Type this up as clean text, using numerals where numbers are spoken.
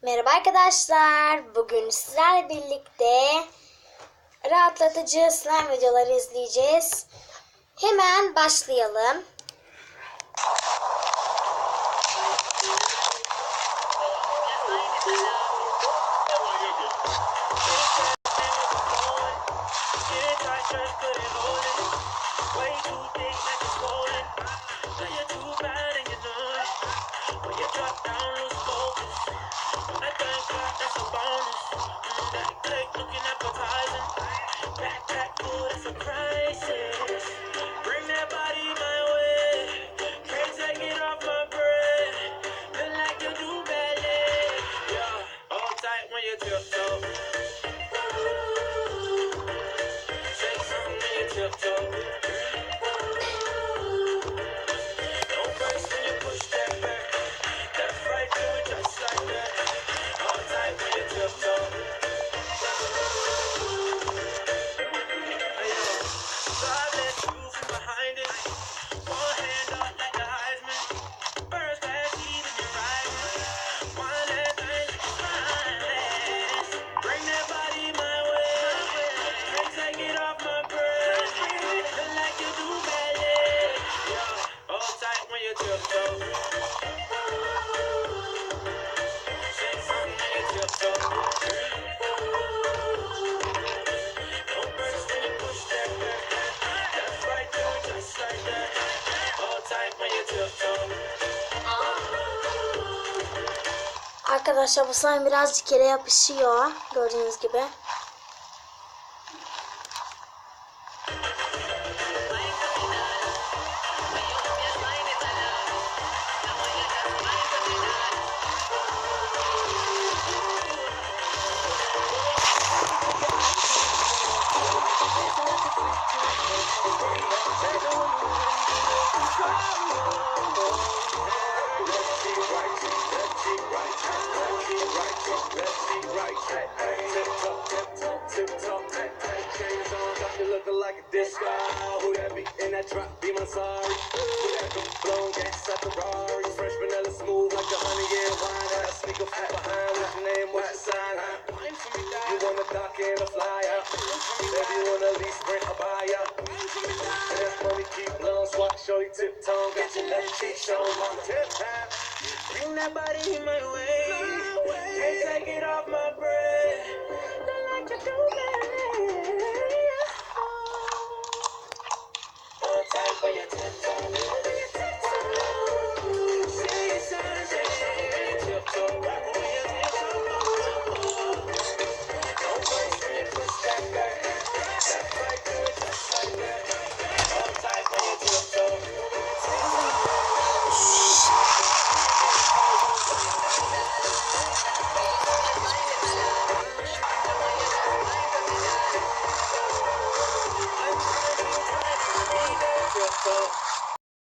Merhaba arkadaşlar. Bugün sizlerle birlikte rahatlatıcı slime videoları izleyeceğiz. Hemen başlayalım. Arkadaşlar bu slime birazcık yere yapışıyor. Gördüğünüz gibi. Like a disco, who that be in that drop? Be my sorry. Who that be blowing gas at the Rari? Fresh vanilla smooth like the honey, yeah, wine. Got a sneaker fat behind. What's your name? What's your sign? You wanna dock in a fly out? Baby, you wanna lease, rent a buy out? And that's money keep blowing. Swat, show you tip tongue. Got your left cheek shown on tip time. Bring that body in my way. Can't take it off my breath. Don't like to do that. Time for your tiptoe. See your sunshine. Tiptoe. Don't waste when you push that back. That's right, do it just like that. All time for your tiptoe. So